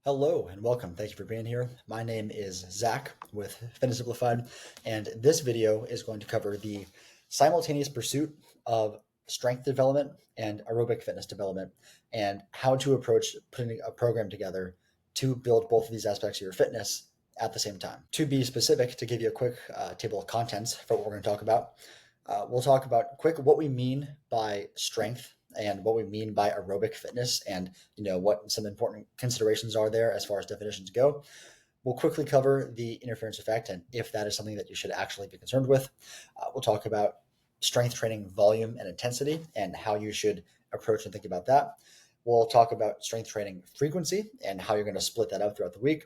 Hello and welcome. Thank you for being here. My name is Zach with Fitness Simplified, and this video is going to cover the simultaneous pursuit of strength development and aerobic fitness development, and how to approach putting a program together to build both of these aspects of your fitness at the same time. To be specific, to give you a quick table of contents for what we're going to talk about, we'll talk about what we mean by strength and what we mean by aerobic fitness, and what some important considerations are there as far as definitions go. We'll quickly cover the interference effect and if that is something that you should actually be concerned with. We'll talk about strength training volume and intensity and how you should approach and think about that. We'll talk about strength training frequency and how you're going to split that up throughout the week.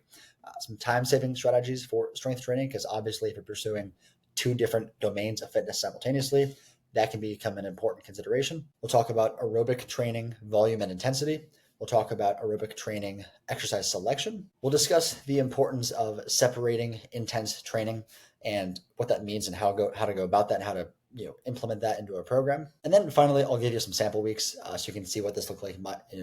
Some time-saving strategies for strength training, because obviously if you're pursuing two different domains of fitness simultaneously, that can become an important consideration. We'll talk about aerobic training how and intensity. We'll talk about aerobic training exercise selection. We'll discuss the importance of separating intense training and what that means and how to go about that and how to implement that into a program. And then finally, I'll give you some sample weeks so you can see what this looks like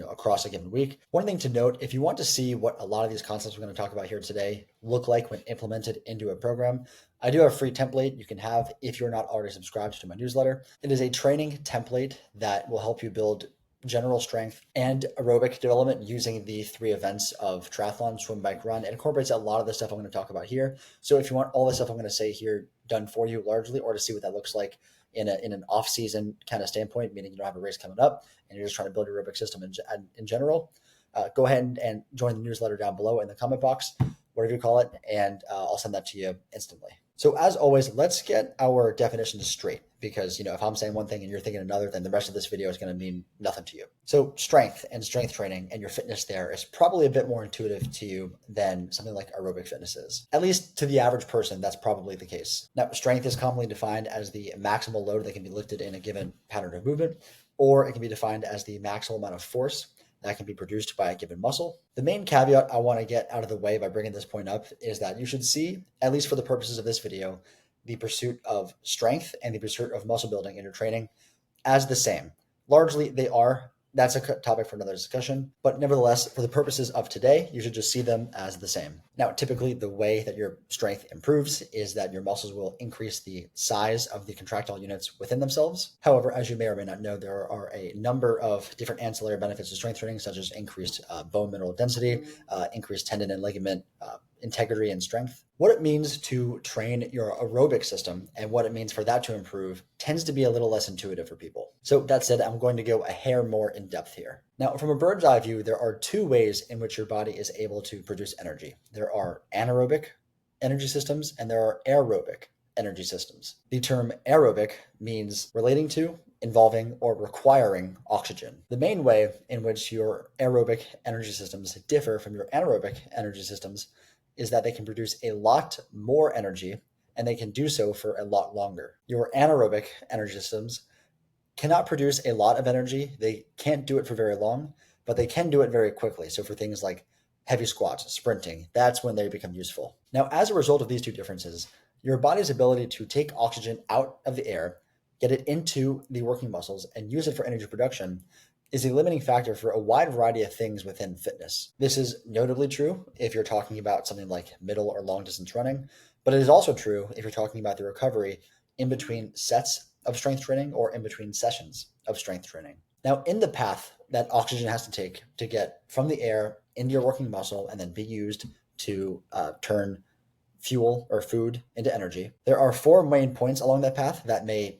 across a given week. One thing to note, if you want to see what a lot of these concepts we're going to talk about here today look like when implemented into a program, I do have a free template you can have if you're not already subscribed to my newsletter. It is a training template that will help you build general strength and aerobic development using the three events of triathlon, swim, bike, run. It incorporates a lot of the stuff I'm going to talk about here. So if you want all the stuff I'm going to say here done for you largely, or to see what that looks like in an off-season kind of standpoint, meaning you don't have a race coming up and you're just trying to build your aerobic system in general, go ahead and join the newsletter down below in the comment box, whatever you call it, and I'll send that to you instantly. So as always, let's get our definitions straight, because if I'm saying one thing and you're thinking another, then the rest of this video is going to mean nothing to you. So strength and strength training and your fitness there is probably a bit more intuitive to you than something like aerobic fitness is. At least to the average person, that's probably the case. Now, strength is commonly defined as the maximal load that can be lifted in a given pattern of movement, or it can be defined as the maximal amount of force that can be produced by a given muscle. The main caveat I want to get out of the way by bringing this point up is that you should see, at least for the purposes of this video, the pursuit of strength and the pursuit of muscle building in your training as the same. Largely, they are. That's a topic for another discussion. But nevertheless, for the purposes of today, you should just see them as the same. Now, typically, the way that your strength improves is that your muscles will increase the size of the contractile units within themselves. However, as you may or may not know, there are a number of different ancillary benefits of strength training, such as increased bone mineral density, increased tendon and ligament integrity and strength. What it means to train your aerobic system and what it means for that to improve tends to be a little less intuitive for people. So that said, I'm going to go a hair more in depth here. Now, from a bird's eye view, there are two ways in which your body is able to produce energy. There are anaerobic energy systems and there are aerobic energy systems. The term aerobic means relating to, involving, or requiring oxygen. The main way in which your aerobic energy systems differ from your anaerobic energy systems is that they can produce a lot more energy and they can do so for a lot longer. Your anaerobic energy systems cannot produce a lot of energy. They can't do it for very long, but they can do it very quickly. So for things like heavy squats, sprinting, that's when they become useful. Now, as a result of these two differences, your body's ability to take oxygen out of the air, get it into the working muscles, and use it for energy production is a limiting factor for a wide variety of things within fitness. This is notably true if you're talking about something like middle or long distance running, but it is also true if you're talking about the recovery in between sets of strength training or in between sessions of strength training. Now, in the path that oxygen has to take to get from the air into your working muscle and then be used to turn fuel or food into energy, there are four main points along that path that may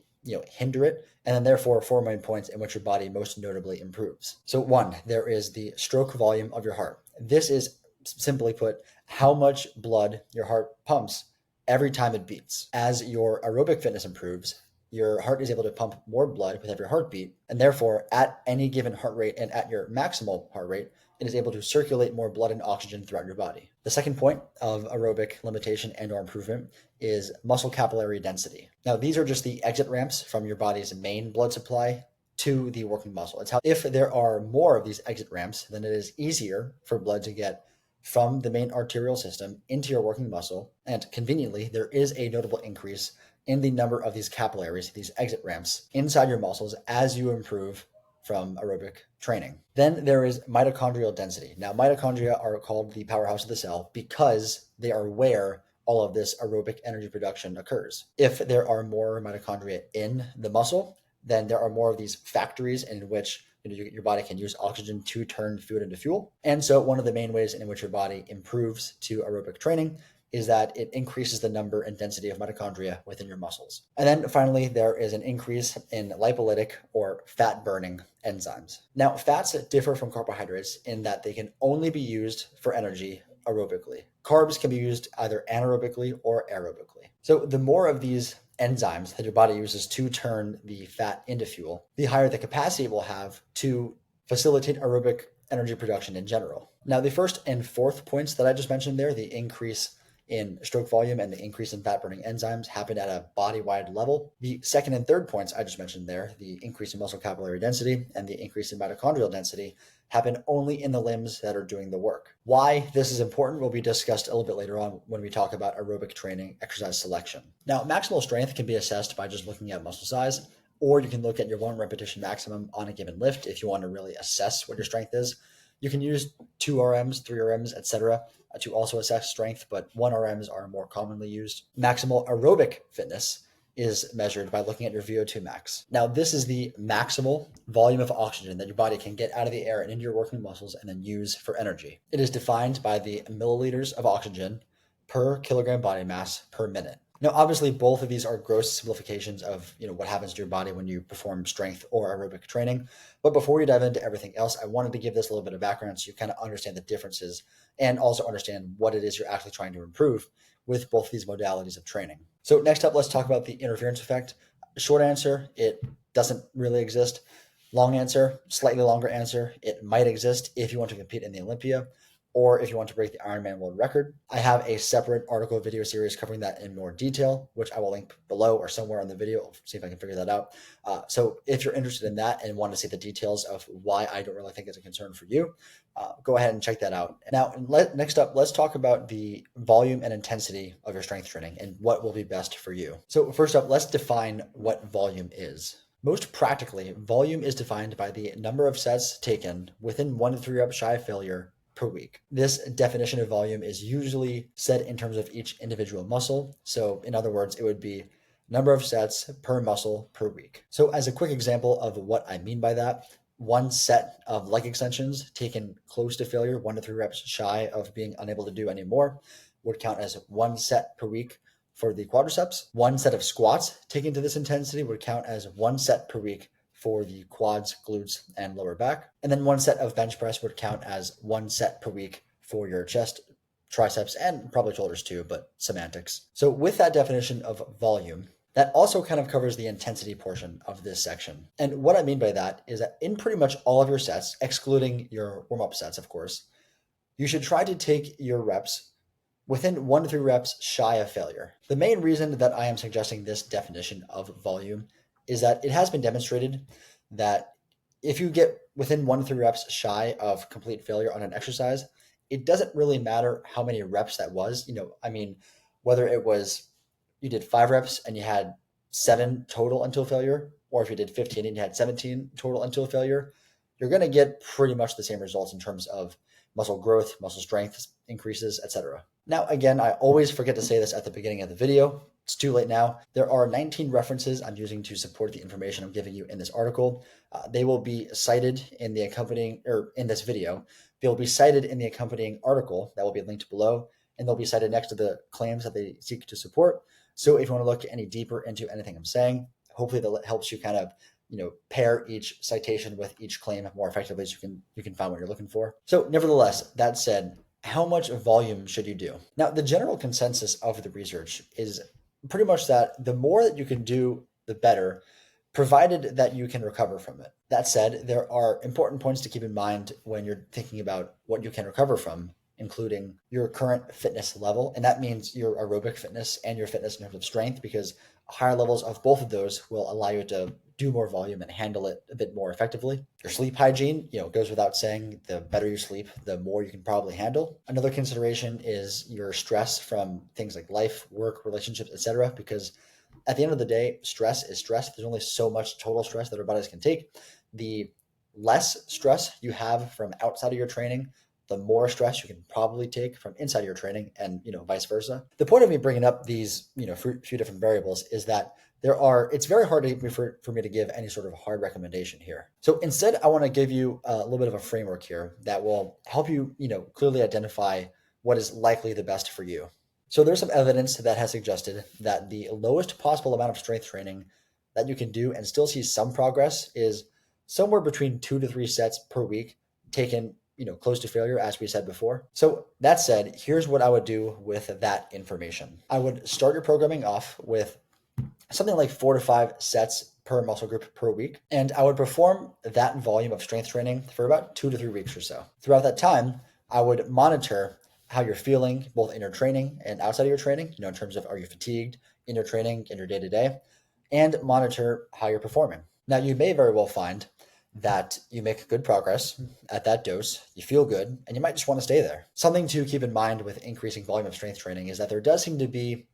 hinder it, and then therefore four main points in which your body most notably improves. So one, there is the stroke volume of your heart. This is, simply put, how much blood your heart pumps every time it beats. As your aerobic fitness improves, your heart is able to pump more blood with every heartbeat, and therefore at any given heart rate and at your maximal heart rate, it is able to circulate more blood and oxygen throughout your body. The second point of aerobic limitation and or improvement is muscle capillary density. Now, these are just the exit ramps from your body's main blood supply to the working muscle. It's how, if there are more of these exit ramps, then it is easier for blood to get from the main arterial system into your working muscle. And conveniently, there is a notable increase in the number of these capillaries, these exit ramps inside your muscles as you improve from aerobic training. Then there is mitochondrial density. Now, mitochondria are called the powerhouse of the cell because they are where all of this aerobic energy production occurs. If there are more mitochondria in the muscle, then there are more of these factories in which your body can use oxygen to turn food into fuel. And so one of the main ways in which your body improves to aerobic training is that it increases the number and density of mitochondria within your muscles. And then finally, there is an increase in lipolytic or fat burning enzymes. Now, fats differ from carbohydrates in that they can only be used for energy aerobically. Carbs can be used either anaerobically or aerobically. So the more of these enzymes that your body uses to turn the fat into fuel, the higher the capacity it will have to facilitate aerobic energy production in general. Now, the first and fourth points that I just mentioned there, the increase in stroke volume and the increase in fat burning enzymes, happen at a body-wide level. The second and third points I just mentioned there, the increase in muscle capillary density and the increase in mitochondrial density, happen only in the limbs that are doing the work. Why this is important will be discussed a little bit later on when we talk about aerobic training exercise selection. Now, maximal strength can be assessed by just looking at muscle size, or you can look at your 1 repetition maximum on a given lift if you want to really assess what your strength is. You can use 2 RMs, 3 RMs, etc. To also assess strength, but 1 RMs are more commonly used. Maximal aerobic fitness is measured by looking at your VO2 max. Now, this is the maximal volume of oxygen that your body can get out of the air and into your working muscles and then use for energy. It is defined by the milliliters of oxygen per kilogram body mass per minute. Now, obviously, both of these are gross simplifications of what happens to your body when you perform strength or aerobic training. But before we dive into everything else, I wanted to give this a little bit of background so you kind of understand the differences and also understand what it is you're actually trying to improve with both of these modalities of training. So next up, let's talk about the interference effect. Short answer, it doesn't really exist. Long answer, slightly longer answer, it might exist if you want to compete in the Olympia or if you want to break the Ironman world record. I have a separate article video series covering that in more detail, which I will link below or somewhere on the video. I'll see if I can figure that out. So if you're interested in that and want to see the details of why I don't really think it's a concern for you, go ahead and check that out. Now, next up, let's talk about the volume and intensity of your strength training and what will be best for you. So first up, let's define what volume is. Most practically, volume is defined by the number of sets taken within 1 to 3 reps shy of failure per week. This definition of volume is usually set in terms of each individual muscle. So in other words, it would be number of sets per muscle per week. So as a quick example of what I mean by that, 1 set of leg extensions taken close to failure, 1 to 3 reps shy of being unable to do any more, would count as 1 set per week for the quadriceps. 1 set of squats taken to this intensity would count as 1 set per week for the quads, glutes, and lower back. And then 1 set of bench press would count as 1 set per week for your chest, triceps, and probably shoulders too, but semantics. So with that definition of volume, that also kind of covers the intensity portion of this section. And what I mean by that is that in pretty much all of your sets, excluding your warm-up sets, of course, you should try to take your reps within 1 to 3 reps shy of failure. The main reason that I am suggesting this definition of volume is that it has been demonstrated that if you get within 1 to 3 reps shy of complete failure on an exercise, it doesn't really matter how many reps that was. Whether it was you did 5 reps and you had 7 total until failure, or if you did 15 and you had 17 total until failure, you're going to get pretty much the same results in terms of muscle growth, muscle strength increases, etc. Now, again, I always forget to say this at the beginning of the video. It's too late now. There are 19 references I'm using to support the information I'm giving you in this article. They will be cited in the accompanying, or in this video. They'll be cited in the accompanying article that will be linked below, and they'll be cited next to the claims that they seek to support. So if you want to look any deeper into anything I'm saying, hopefully that helps you kind of pair each citation with each claim more effectively so you can find what you're looking for. So nevertheless, that said, how much volume should you do? Now, the general consensus of the research is pretty much that the more that you can do, the better, provided that you can recover from it. That said, there are important points to keep in mind when you're thinking about what you can recover from, including your current fitness level. And that means your aerobic fitness and your fitness in terms of strength, because higher levels of both of those will allow you to do more volume and handle it a bit more effectively. Your sleep hygiene, goes without saying, the better you sleep, the more you can probably handle. Another consideration is your stress from things like life, work, relationships, etc. Because at the end of the day, stress is stress. There's only so much total stress that our bodies can take. The less stress you have from outside of your training, the more stress you can probably take from inside of your training, and vice versa. The point of me bringing up these few different variables is that it's very hard for me to give any sort of hard recommendation here. So instead, I want to give you a little bit of a framework here that will help you clearly identify what is likely the best for you. So there's some evidence that has suggested that the lowest possible amount of strength training that you can do and still see some progress is somewhere between 2 to 3 sets per week, taken close to failure, as we said before. So that said, here's what I would do with that information. I would start your programming off with something like 4 to 5 sets per muscle group per week, and I would perform that volume of strength training for about 2 to 3 weeks or so. Throughout that time, I would monitor how you're feeling both in your training and outside of your training, in terms of, are you fatigued in your training, in your day-to-day, and monitor how you're performing. Now, you may very well find that you make good progress at that dose, you feel good, and you might just want to stay there. Something to keep in mind with increasing volume of strength training is that there does seem to be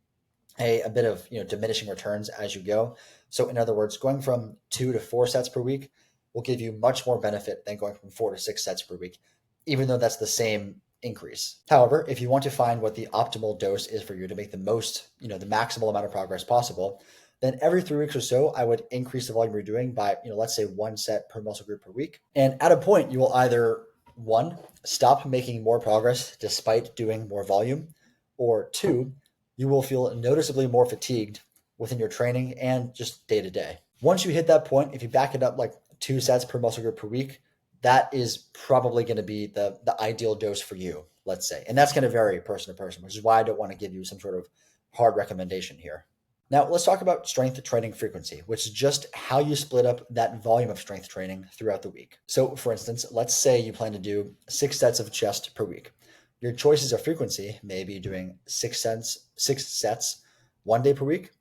a bit of diminishing returns as you go. So in other words, going from 2 to 4 sets per week will give you much more benefit than going from 4 to 6 sets per week, even though that's the same increase. However, if you want to find what the optimal dose is for you to make the most, the maximal amount of progress possible, then every 3 weeks or so, I would increase the volume you're doing by, let's say 1 set per muscle group per week. And at a point, you will either, 1, stop making more progress despite doing more volume, or 2, you will feel noticeably more fatigued within your training and just day to day. Once you hit that point, if you back it up like 2 sets per muscle group per week, that is probably going to be the ideal dose for you, let's say. And that's going to vary person to person, which is why I don't want to give you some sort of hard recommendation here. Now, let's talk about strength training frequency, which is just how you split up that volume of strength training throughout the week. So, for instance, let's say you plan to do 6 sets of chest per week. Your choices of frequency may be doing 6 sets 1 day per week,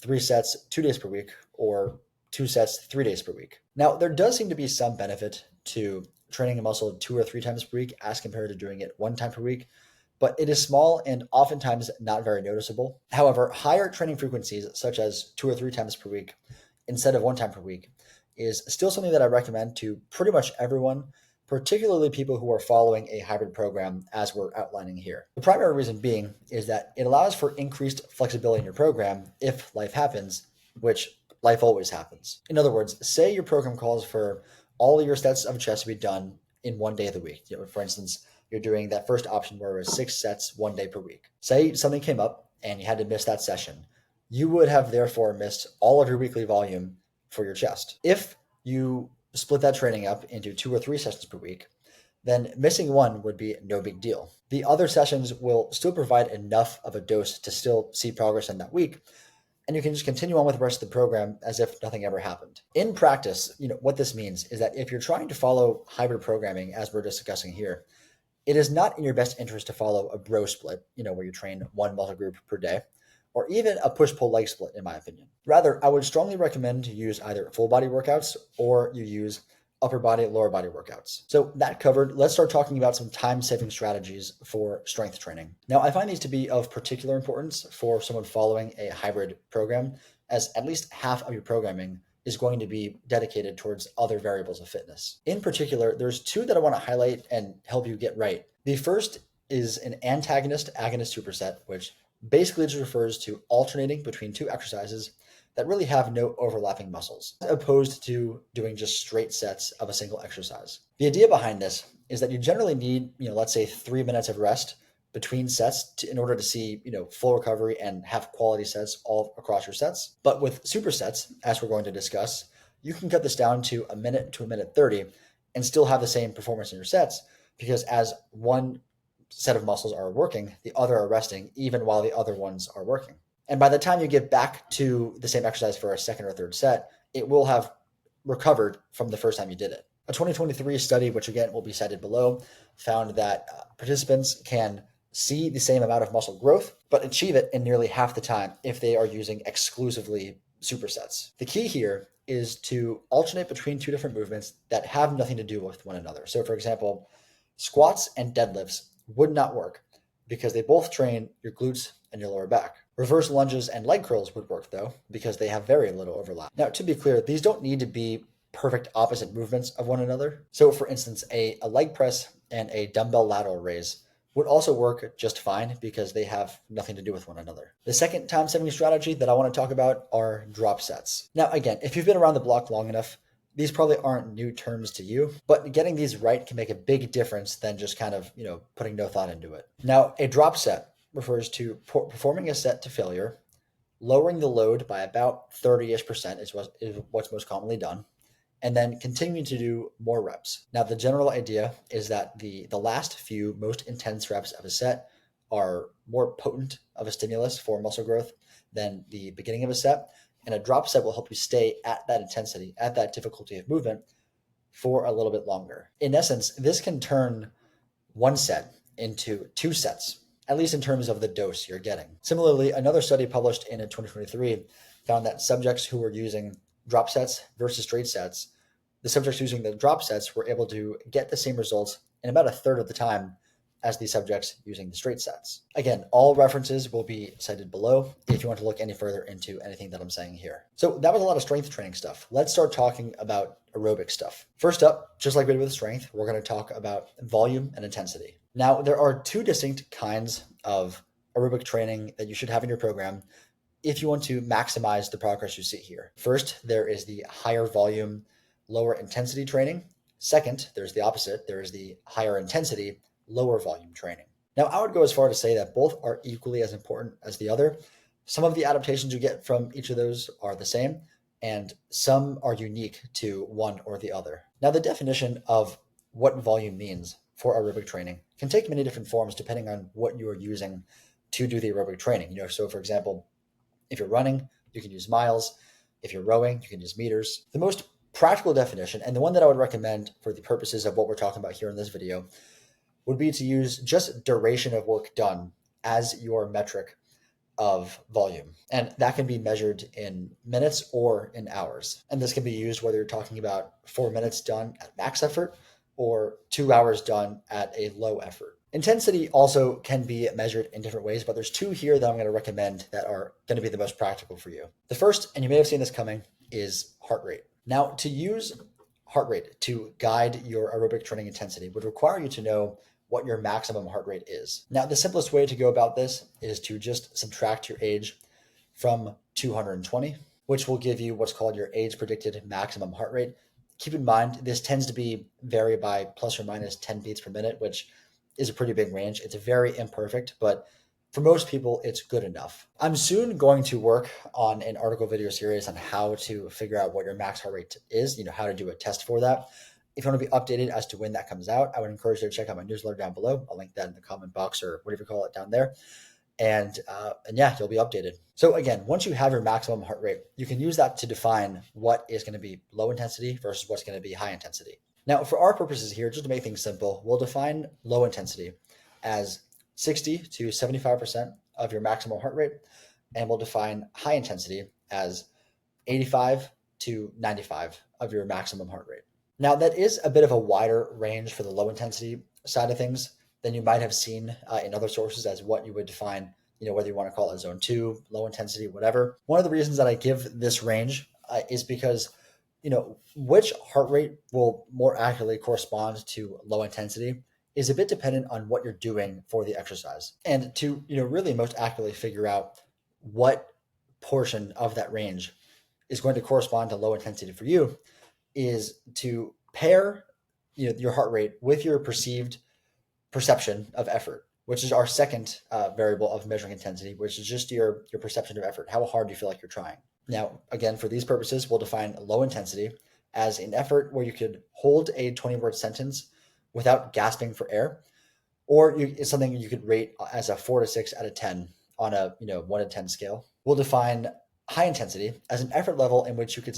3 sets 2 days per week, or 2 sets 3 days per week. Now, there does seem to be some benefit to training a muscle 2 or 3 times per week as compared to doing it 1 time per week, but it is small and oftentimes not very noticeable. However, higher training frequencies, such as 2 or 3 times per week instead of 1 time per week, is still something that I recommend to pretty much everyone, particularly people who are following a hybrid program as we're outlining here. The primary reason being is that it allows for increased flexibility in your program if life happens, which life always happens. In other words, say your program calls for all of your sets of chest to be done in 1 day of the week. For instance, you're doing that first option where it was 6 sets 1 day per week. Say something came up and you had to miss that session. You would have therefore missed all of your weekly volume for your chest. If you split that training up into 2 or 3 sessions per week, then missing one would be no big deal. The other sessions will still provide enough of a dose to still see progress in that week, and you can just continue on with the rest of the program as if nothing ever happened. In practice, what this means is that if you're trying to follow hybrid programming, as we're discussing here, it is not in your best interest to follow a bro split, where you train 1 muscle group per day, or even a push-pull leg split, in my opinion. Rather, I would strongly recommend you use either full body workouts or you use upper body, lower body workouts. So that covered, let's start talking about some time-saving strategies for strength training. Now, I find these to be of particular importance for someone following a hybrid program, as at least half of your programming is going to be dedicated towards other variables of fitness. In particular, there's 2 that I want to highlight and help you get right. The first is an antagonist-agonist superset, which basically just refers to alternating between 2 exercises that really have no overlapping muscles, as opposed to doing just straight sets of a single exercise. The idea behind this is that you generally need, let's say 3 minutes of rest between sets in order to see, full recovery and have quality sets all across your sets. But with supersets, as we're going to discuss, you can cut this down to 1 minute to 1:30 and still have the same performance in your sets, because as one set of muscles are working, the other are resting, even while the other ones are working. And by the time you get back to the same exercise for a second or third set, it will have recovered from the first time you did it. A 2023 study, which again will be cited below, found that participants can see the same amount of muscle growth, but achieve it in nearly half the time if they are using exclusively supersets. The key here is to alternate between 2 different movements that have nothing to do with one another. So for example, squats and deadlifts would not work because they both train your glutes and your lower back. Reverse lunges and leg curls would work though, because they have very little overlap. Now, to be clear, these don't need to be perfect opposite movements of one another. So for instance, a leg press and a dumbbell lateral raise would also work just fine because they have nothing to do with one another. The second time-saving strategy that I want to talk about are drop sets. Now, again, if you've been around the block long enough, these probably aren't new terms to you, but getting these right can make a big difference than just kind of, putting no thought into it. Now, a drop set refers to performing a set to failure, lowering the load by about 30-ish% is what's most commonly done, and then continuing to do more reps. Now, the general idea is that the last few most intense reps of a set are more potent of a stimulus for muscle growth than the beginning of a set, and a drop set will help you stay at that intensity, at that difficulty of movement for a little bit longer. In essence, this can turn one set into two sets, at least in terms of the dose you're getting. Similarly, another study published in 2023 found that subjects who were using drop sets versus straight sets, the subjects using the drop sets were able to get the same results in about a third of the time as the subjects using the straight sets. Again, all references will be cited below if you want to look any further into anything that I'm saying here. So that was a lot of strength training stuff. Let's start talking about aerobic stuff. First up, just like we did with strength, we're going to talk about volume and intensity. Now, there are two distinct kinds of aerobic training that you should have in your program if you want to maximize the progress you see here. First, there is the higher volume, lower intensity training. Second, there's the opposite. There is the higher intensity, lower volume training. Now, I would go as far to say that both are equally as important as the other. Some of the adaptations you get from each of those are the same, and some are unique to one or the other. Now, the definition of what volume means for aerobic training can take many different forms depending on what you are using to do the aerobic training. So for example, if you're running, you can use miles. If you're rowing, you can use meters. The most practical definition, and the one that I would recommend for the purposes of what we're talking about here in this video, would be to use just duration of work done as your metric of volume. And that can be measured in minutes or in hours. And this can be used whether you're talking about 4 minutes done at max effort or 2 hours done at a low effort. Intensity also can be measured in different ways, but there's two here that I'm going to recommend that are going to be the most practical for you. The first, and you may have seen this coming, is heart rate. Now, to use heart rate to guide your aerobic training intensity would require you to know what your maximum heart rate is. Now, the simplest way to go about this is to just subtract your age from 220, which will give you what's called your age predicted maximum heart rate. Keep in mind, this tends to vary by plus or minus 10 beats per minute, which is a pretty big range. It's very imperfect, but for most people, it's good enough. I'm soon going to work on an article video series on how to figure out what your max heart rate is, how to do a test for that. If you want to be updated as to when that comes out, I would encourage you to check out my newsletter down below. I'll link that in the comment box or whatever you call it down there. And yeah, you'll be updated. So again, once you have your maximum heart rate, you can use that to define what is going to be low intensity versus what's going to be high intensity. Now, for our purposes here, just to make things simple, we'll define low intensity as 60 to 75% of your maximum heart rate, and we'll define high intensity as 85 to 95 of your maximum heart rate. Now, that is a bit of a wider range for the low intensity side of things than you might have seen in other sources as what you would define, whether you want to call it zone 2, low intensity, whatever. One of the reasons that I give this range is because, which heart rate will more accurately correspond to low intensity is a bit dependent on what you're doing for the exercise. And to, really most accurately figure out what portion of that range is going to correspond to low intensity for you is to pair your heart rate with your perception of effort, which is our second variable of measuring intensity, which is just your perception of effort. How hard do you feel like you're trying? Now, again, for these purposes, we'll define low intensity as an effort where you could hold a 20-word sentence without gasping for air, or it's something you could rate as a 4 to 6 out of 10 on a 1 to 10 scale. We'll define high intensity as an effort level in which you could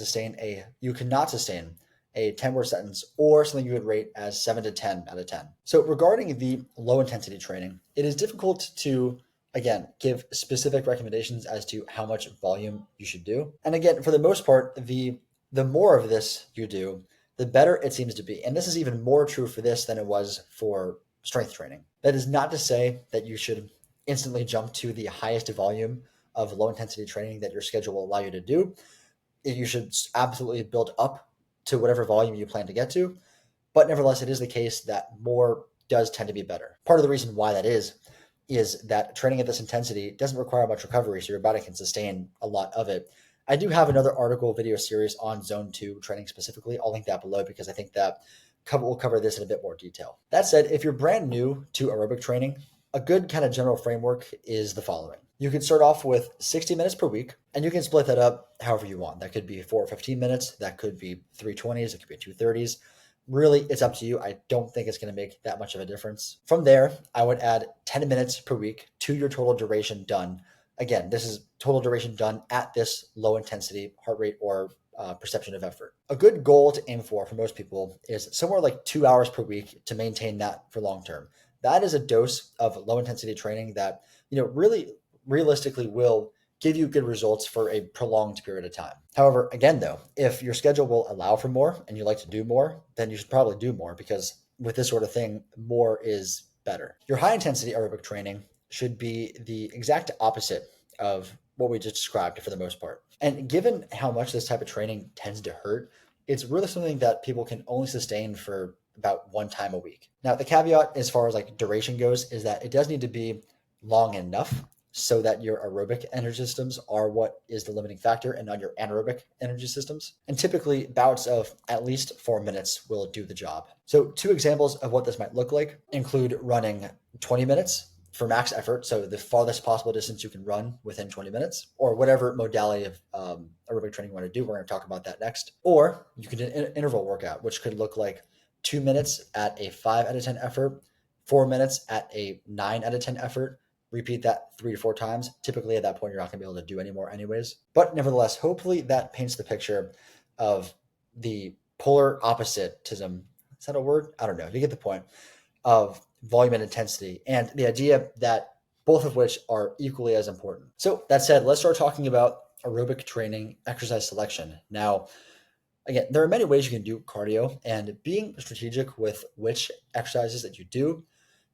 not sustain a 10-word sentence, or something you would rate as 7 to 10 out of 10. So regarding the low intensity training, it is difficult to, again, give specific recommendations as to how much volume you should do. And again, for the most part, the more of this you do, the better it seems to be. And this is even more true for this than it was for strength training. That is not to say that you should instantly jump to the highest volume of low intensity training that your schedule will allow you to do. You should absolutely build up to whatever volume you plan to get to. But nevertheless, it is the case that more does tend to be better. Part of the reason why that is that training at this intensity doesn't require much recovery, so your body can sustain a lot of it. I do have another article video series on zone 2 training specifically. I'll link that below because I think that we'll cover this in a bit more detail. That said, if you're brand new to aerobic training, a good kind of general framework is the following. You can start off with 60 minutes per week, and you can split that up however you want. That could be 4 or 15 minutes. That could be 320s. It could be 230s. Really, it's up to you. I don't think it's going to make that much of a difference. From there, I would add 10 minutes per week to your total duration done. Again, this is total duration done at this low intensity heart rate or perception of effort. A good goal to aim for most people is somewhere like 2 hours per week to maintain that for long term. That is a dose of low intensity training that, really realistically will give you good results for a prolonged period of time. However, again, though, if your schedule will allow for more and you like to do more, then you should probably do more, because with this sort of thing, more is better. Your high intensity aerobic training should be the exact opposite of what we just described for the most part. And given how much this type of training tends to hurt, it's really something that people can only sustain for about one time a week. Now, the caveat as far as like duration goes is that it does need to be long enough so that your aerobic energy systems are what is the limiting factor and not your anaerobic energy systems. And typically bouts of at least 4 minutes will do the job. So 2 examples of what this might look like include running 20 minutes for max effort, so the farthest possible distance you can run within 20 minutes, or whatever modality of aerobic training you want to do. We're going to talk about that next. Or you can do an interval workout, which could look like 2 minutes at a 5 out of 10 effort, 4 minutes at a 9 out of 10 effort. Repeat that 3 to 4 times. Typically at that point, you're not going to be able to do any more anyways. But nevertheless, hopefully that paints the picture of the polar oppositism. Is that a word? I don't know. You get the point of volume and intensity, and the idea that both of which are equally as important. So that said, let's start talking about aerobic training exercise selection. Now, again, there are many ways you can do cardio, and being strategic with which exercises that you do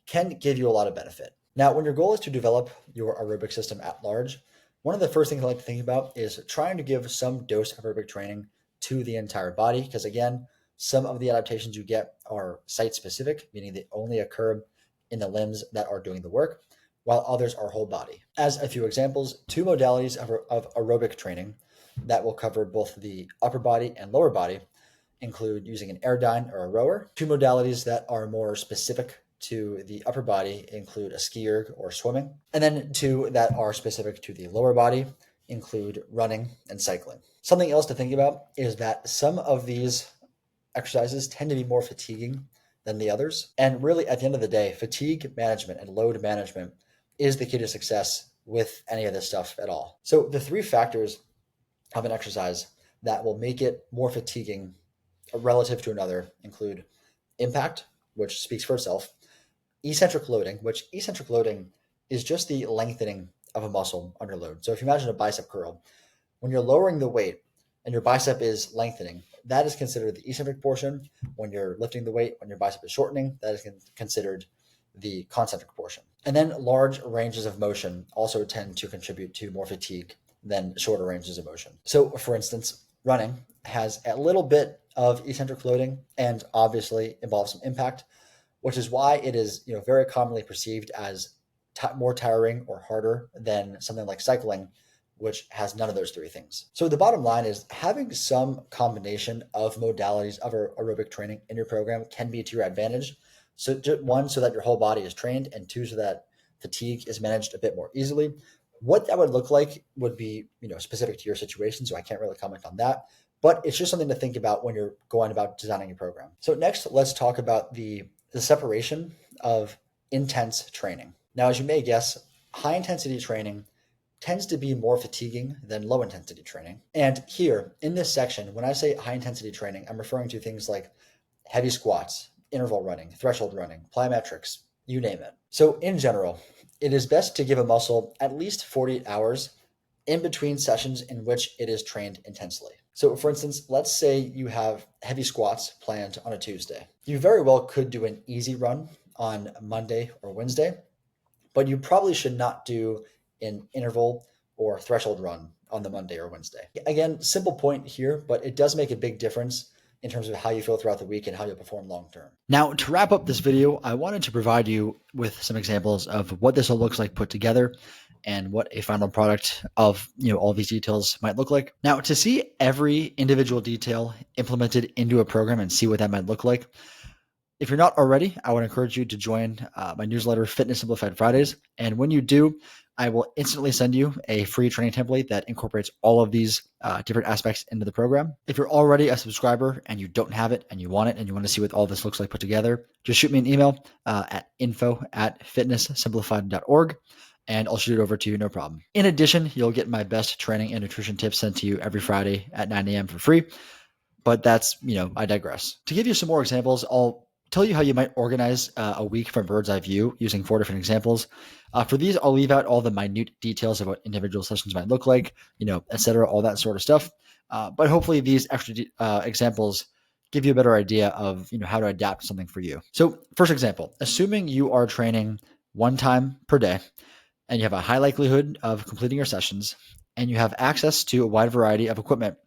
can give you a lot of benefit. Now, when your goal is to develop your aerobic system at large, one of the first things I like to think about is trying to give some dose of aerobic training to the entire body, because again, some of the adaptations you get are site-specific, meaning they only occur in the limbs that are doing the work, while others are whole body. As a few examples, 2 modalities of aerobic training that will cover both the upper body and lower body include using an airdyne or a rower. 2 modalities that are more specific to the upper body include a ski erg or swimming. And then 2 that are specific to the lower body include running and cycling. Something else to think about is that some of these exercises tend to be more fatiguing than the others. And really, at the end of the day, fatigue management and load management is the key to success with any of this stuff at all. So the 3 factors of an exercise that will make it more fatiguing relative to another include impact, which speaks for itself, eccentric loading, which eccentric loading is just the lengthening of a muscle under load. So if you imagine a bicep curl, when you're lowering the weight and your bicep is lengthening, that is considered the eccentric portion. When you're lifting the weight, when your bicep is shortening, that is considered the concentric portion. And then large ranges of motion also tend to contribute to more fatigue than shorter ranges of motion. So for instance, running has a little bit of eccentric loading and obviously involves some impact, which is why it is very commonly perceived as more tiring or harder than something like cycling, which has none of those 3 things. So the bottom line is having some combination of modalities of aerobic training in your program can be to your advantage. So 1, so that your whole body is trained, and 2, so that fatigue is managed a bit more easily. What that would look like would be specific to your situation, so I can't really comment on that. But it's just something to think about when you're going about designing your program. So next, let's talk about the separation of intense training. Now, as you may guess, high intensity training tends to be more fatiguing than low intensity training. And here in this section, when I say high intensity training, I'm referring to things like heavy squats, interval running, threshold running, plyometrics, you name it. So in general, it is best to give a muscle at least 48 hours in between sessions in which it is trained intensely. So for instance, let's say you have heavy squats planned on a Tuesday. You very well could do an easy run on Monday or Wednesday, but you probably should not do an interval or threshold run on the Monday or Wednesday. Again, simple point here, but it does make a big difference in terms of how you feel throughout the week and how you'll perform long term. Now, to wrap up this video, I wanted to provide you with some examples of what this all looks like put together and what a final product of all these details might look like. Now, to see every individual detail implemented into a program and see what that might look like, if you're not already, I would encourage you to join my newsletter, Fitness Simplified Fridays. And when you do, I will instantly send you a free training template that incorporates all of these different aspects into the program. If you're already a subscriber and you don't have it and you want it and you want to see what all this looks like put together, just shoot me an email at info@fitnesssimplified.org and I'll shoot it over to you, no problem. In addition, you'll get my best training and nutrition tips sent to you every Friday at 9 a.m. for free. But that's, I digress. To give you some more examples, I'll tell you how you might organize a week from bird's eye view using 4 different examples. For these, I'll leave out all the minute details of what individual sessions might look like, et cetera, all that sort of stuff. But hopefully these extra examples give you a better idea of how to adapt something for you. So first example, assuming you are training 1 time per day and you have a high likelihood of completing your sessions and you have access to a wide variety of equipment,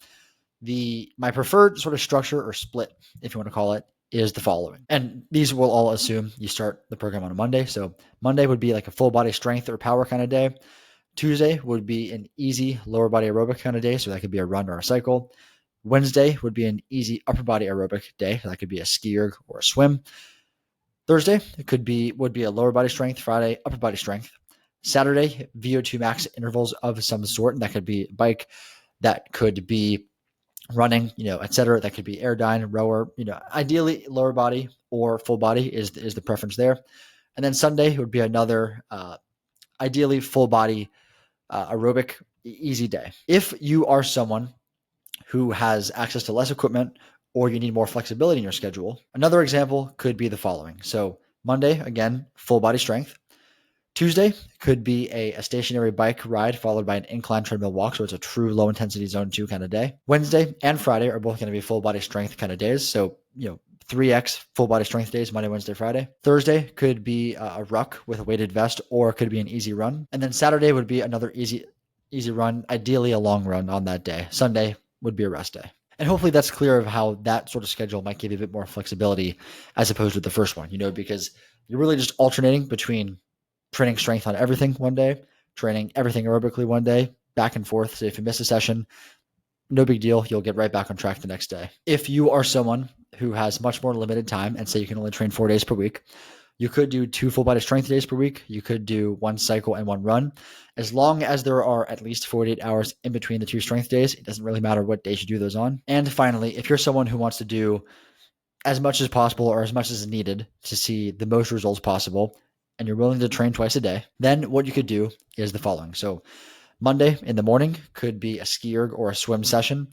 my preferred sort of structure or split, if you want to call it, is the following. And these will all assume you start the program on a Monday. So Monday would be like a full body strength or power kind of day. Tuesday would be an easy lower body aerobic kind of day. So that could be a run or a cycle. Wednesday would be an easy upper body aerobic day. That could be a ski erg or a swim. Thursday would be a lower body strength. Friday, upper body strength. Saturday, VO2 max intervals of some sort. And that could be bike. That could be running, et cetera. That could be airdyne, rower, ideally lower body or full body is the preference there. And then Sunday would be another, ideally full body aerobic easy day. If you are someone who has access to less equipment or you need more flexibility in your schedule, another example could be the following. So Monday, again, full body strength. Tuesday could be a stationary bike ride followed by an incline treadmill walk. So it's a true low intensity zone 2 kind of day. Wednesday and Friday are both going to be full body strength kind of days. So, 3x full body strength days, Monday, Wednesday, Friday. Thursday could be a ruck with a weighted vest, or it could be an easy run. And then Saturday would be another easy run, ideally a long run on that day. Sunday would be a rest day. And hopefully that's clear of how that sort of schedule might give you a bit more flexibility as opposed to the first one, because you're really just alternating between training strength on everything one day, training everything aerobically one day, back and forth. So if you miss a session, no big deal. You'll get right back on track the next day. If you are someone who has much more limited time and say you can only train 4 days per week, you could do 2 full body strength days per week. You could do 1 cycle and 1 run. As long as there are at least 48 hours in between the 2 strength days, it doesn't really matter what days you do those on. And finally, if you're someone who wants to do as much as possible or as much as is needed to see the most results possible, and you're willing to train twice a day, then what you could do is the following. So Monday in the morning could be a ski erg or a swim session.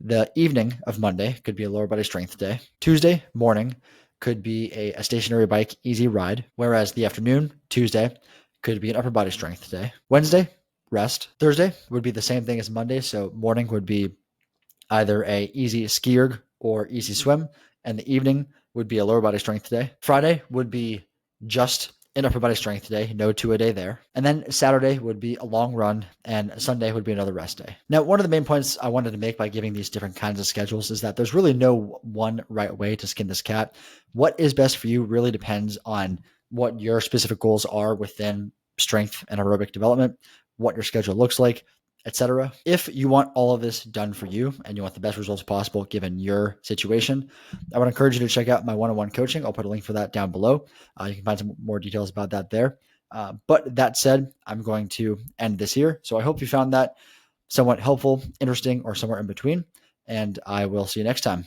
The evening of Monday could be a lower body strength day. Tuesday morning could be a stationary bike easy ride, whereas the afternoon, Tuesday, could be an upper body strength day. Wednesday, rest. Thursday would be the same thing as Monday, so morning would be either a easy ski erg or easy swim, and the evening would be a lower body strength day. Friday would be just an upper body strength day, no 2 a day there. And then Saturday would be a long run and Sunday would be another rest day. Now, one of the main points I wanted to make by giving these different kinds of schedules is that there's really no one right way to skin this cat. What is best for you really depends on what your specific goals are within strength and aerobic development, what your schedule looks like, etc. If you want all of this done for you and you want the best results possible given your situation, I would encourage you to check out my one-on-one coaching. I'll put a link for that down below. You can find some more details about that there. But that said, I'm going to end this here. So I hope you found that somewhat helpful, interesting, or somewhere in between. And I will see you next time.